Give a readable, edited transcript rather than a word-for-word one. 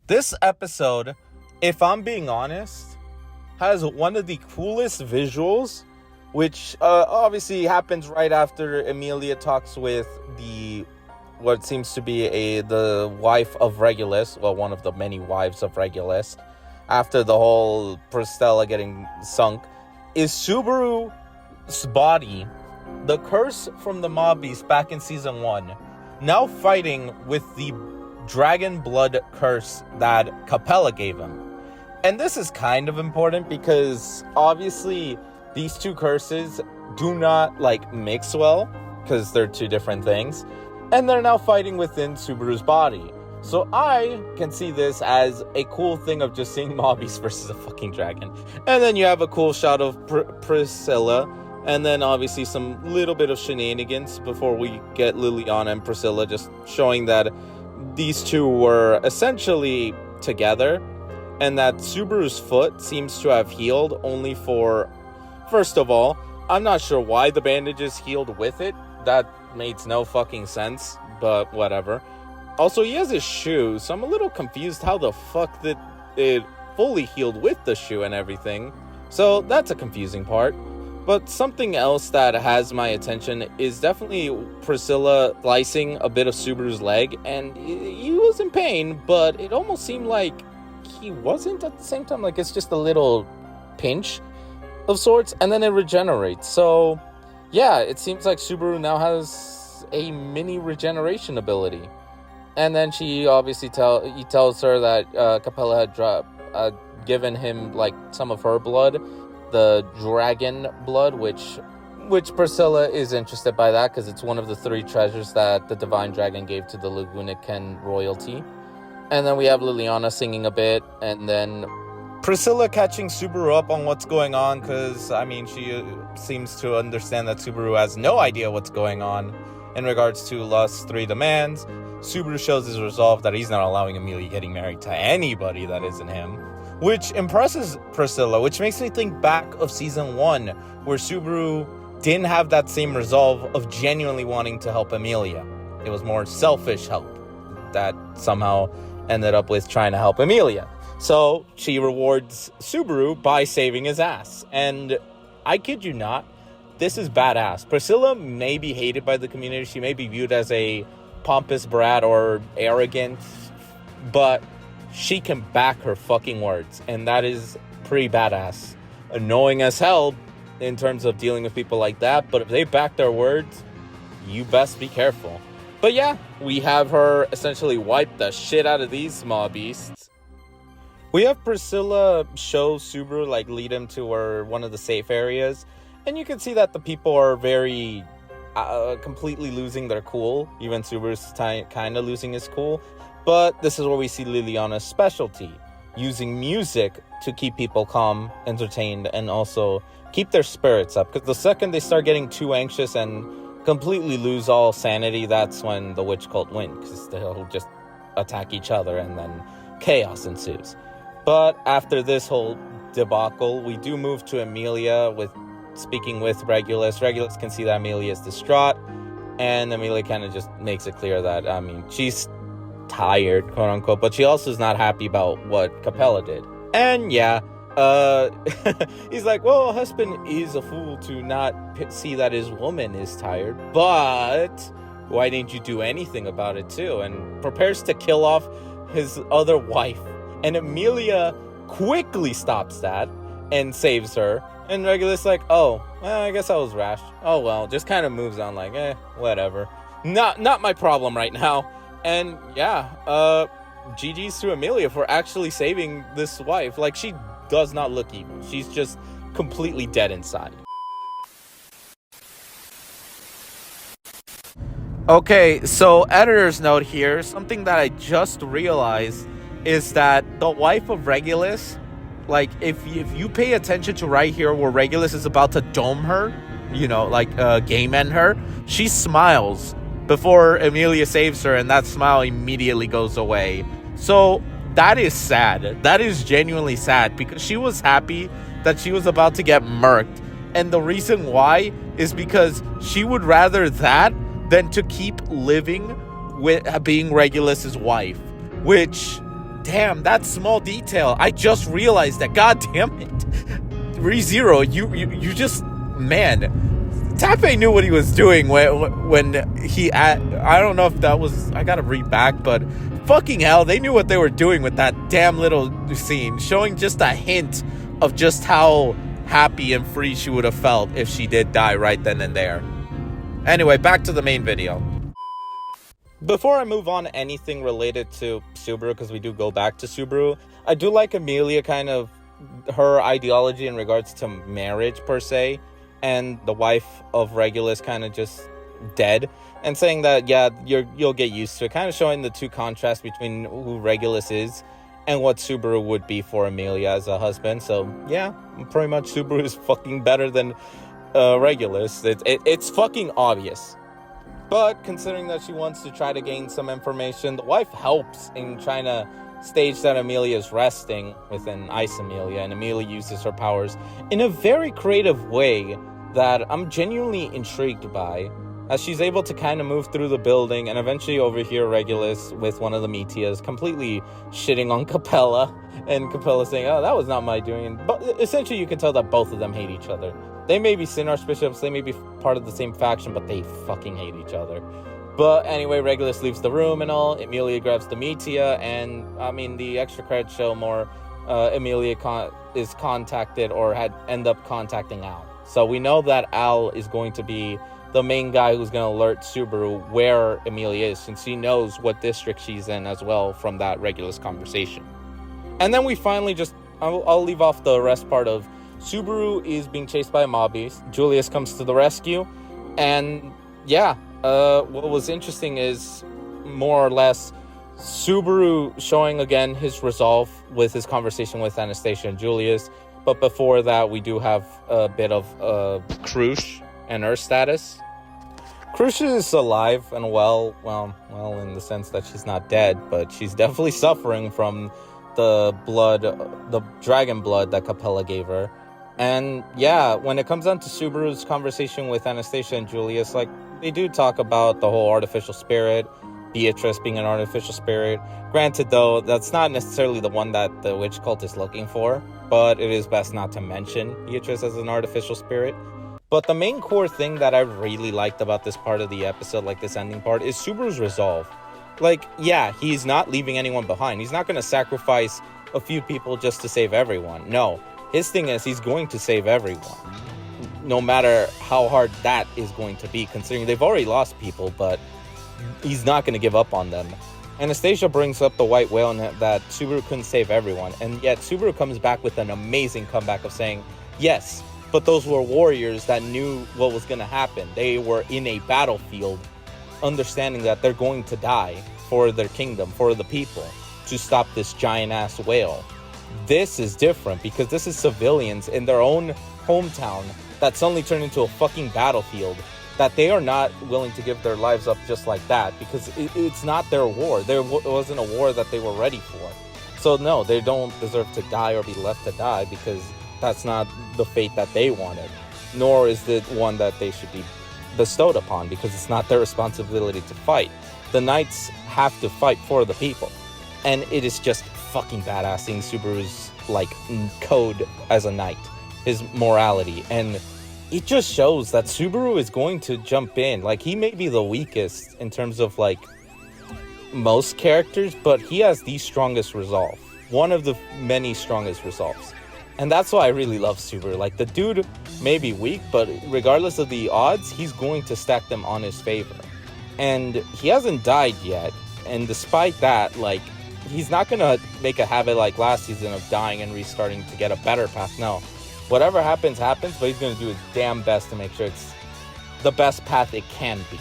This episode, if I'm being honest, has one of the coolest visuals, which obviously happens right after Emilia talks with what seems to be the wife of Regulus, well, one of the many wives of Regulus, after the whole Priscilla getting sunk, is Subaru's body, the curse from the mob beast back in season 1, now fighting with the dragon blood curse that Capella gave him. And this is kind of important because obviously these two curses do not mix well because they're two different things, and they're now fighting within Subaru's body. So I can see this as a cool thing of just seeing mobbies versus a fucking dragon. And then you have a cool shot of Priscilla, and then obviously some little bit of shenanigans before we get Liliana and Priscilla, just showing that these two were essentially together, and that Subaru's foot seems to have healed only for, first of all, I'm not sure why the bandages healed with it. That makes no fucking sense, but whatever. Also, he has his shoe, so I'm a little confused how the fuck that it fully healed with the shoe and everything. So that's a confusing part. But something else that has my attention is definitely Priscilla slicing a bit of Subaru's leg, and he was in pain, but it almost seemed like he wasn't at the same time. Like, it's just a little pinch of sorts, and then it regenerates. So yeah, it seems like Subaru now has a mini regeneration ability. And then she obviously tells her that Capella had given him some of her blood, the dragon blood, which Priscilla is interested by that because it's one of the 3 treasures that the divine dragon gave to the Lagunican royalty. And then we have Liliana singing a bit, and then Priscilla catching Subaru up on what's going on, because she seems to understand that Subaru has no idea what's going on in regards to Lust's 3 demands. Subaru shows his resolve that he's not allowing Emilia getting married to anybody that isn't him, which impresses Priscilla, which makes me think back of season 1, where Subaru didn't have that same resolve of genuinely wanting to help Emilia. It was more selfish help that somehow ended up with trying to help Emilia. So she rewards Subaru by saving his ass. And I kid you not, this is badass. Priscilla may be hated by the community. She may be viewed as a pompous brat or arrogant, but she can back her fucking words, and that is pretty badass. Annoying as hell in terms of dealing with people like that, but if they back their words, you best be careful. But yeah, we have her essentially wipe the shit out of these small beasts. We have Priscilla show Subaru, lead him to one of the safe areas, and you can see that the people are very completely losing their cool. Even Subaru's kind of losing his cool. But this is where we see Liliana's specialty, using music to keep people calm, entertained, and also keep their spirits up. Because the second they start getting too anxious and completely lose all sanity, that's when the witch cult wins, because they'll just attack each other and then chaos ensues. But after this whole debacle, we do move to Emilia speaking with Regulus. Regulus can see that Emilia is distraught, and Emilia kind of just makes it clear that, she's tired, quote unquote, but she also is not happy about what Capella did. And yeah, he's like, well, husband is a fool to not see that his woman is tired, but why didn't you do anything about it too? And prepares to kill off his other wife. And Emilia quickly stops that and saves her. And Regulus I guess I was rash. Oh well, just kind of moves on whatever. Not my problem right now. And yeah, GG's to Emilia for actually saving this wife. She does not look evil. She's just completely dead inside. Okay, so editor's note here. Something that I just realized is that the wife of Regulus, if you pay attention to right here where Regulus is about to dome her, game end her, she smiles before Emilia saves her, and that smile immediately goes away. So that is sad. That is genuinely sad, because she was happy that she was about to get murked. And the reason why is because she would rather that than to keep living with being Regulus's wife, which damn, that small detail. I just realized that. God damn it. ReZero, you just, man. Tappei knew what he was doing when he, I don't know if that was, I gotta read back, but fucking hell, they knew what they were doing with that damn little scene, showing just a hint of just how happy and free she would have felt if she did die right then and there. Anyway, back to the main video. Before I move on to anything related to Subaru, because we do go back to Subaru, I do like Emilia kind of, her ideology in regards to marriage per se, and the wife of Regulus kind of just dead, and saying that, yeah, you'll get used to it, kind of showing the two contrasts between who Regulus is and what Subaru would be for Emilia as a husband. So yeah, pretty much Subaru is fucking better than Regulus. It's fucking obvious. But considering that she wants to try to gain some information, the wife helps in trying to stage that Emilia is resting within Ice Emilia, and Emilia uses her powers in a very creative way that I'm genuinely intrigued by, as she's able to kind of move through the building and eventually overhear Regulus with one of the Metias completely shitting on Capella, and Capella saying, oh, that was not my doing. But essentially you can tell that both of them hate each other. They may be Sin Archbishops, they may be part of the same faction, but they fucking hate each other. But anyway, Regulus leaves the room and all. Emilia grabs the Metia, and I mean, the extra credits show more Emilia is contacted or had end up contacting Al. So we know that Al is going to be the main guy who's going to alert Subaru where Emilia is, since he knows what district she's in as well from that Regulus conversation. And then we finally just, I'll leave off the rest part of Subaru is being chased by mobbies. Julius comes to the rescue, and yeah, what was interesting is more or less Subaru showing again his resolve with his conversation with Anastasia and Julius. But before that, we do have a bit of Krush and her status. Krush is alive and well, in the sense that she's not dead, but she's definitely suffering from the dragon blood that Capella gave her. And yeah, when it comes down to Subaru's conversation with Anastasia and Julius, like, they do talk about the whole artificial spirit, Beatrice being an artificial spirit. Granted, though, that's not necessarily the one that the witch cult is looking for, but it is best not to mention Beatrice as an artificial spirit. But the main core thing that I really liked about this part of the episode, like this ending part, is Subaru's resolve. Like, yeah, he's not leaving anyone behind. He's not going to sacrifice a few people just to save everyone. No, his thing is he's going to save everyone, no matter how hard that is going to be, considering they've already lost people, but he's not going to give up on them. Anastasia brings up the white whale and that Subaru couldn't save everyone, and yet Subaru comes back with an amazing comeback of saying, yes, but those were warriors that knew what was going to happen. They were in a battlefield, understanding that they're going to die for their kingdom, for the people, to stop this giant-ass whale. This is different, because this is civilians in their own hometown that suddenly turned into a fucking battlefield, that they are not willing to give their lives up just like that, because it's not their war. There wasn't a war that they were ready for. So no, they don't deserve to die or be left to die, because that's not the fate that they wanted, nor is it one that they should be bestowed upon, because it's not their responsibility to fight. The knights have to fight for the people, and it is just fucking badass seeing Subaru's like code as a knight, his morality, and it just shows that Subaru is going to jump in. Like, he may be the weakest in terms of like most characters, but he has the strongest resolve, one of the many strongest resolves. And that's why I really love Subaru. Like, the dude may be weak, but regardless of the odds, he's going to stack them on his favor. And he hasn't died yet, and despite that, like, he's not gonna make a habit like last season of dying and restarting to get a better path. No, whatever happens, happens, but he's gonna do his damn best to make sure it's the best path it can be.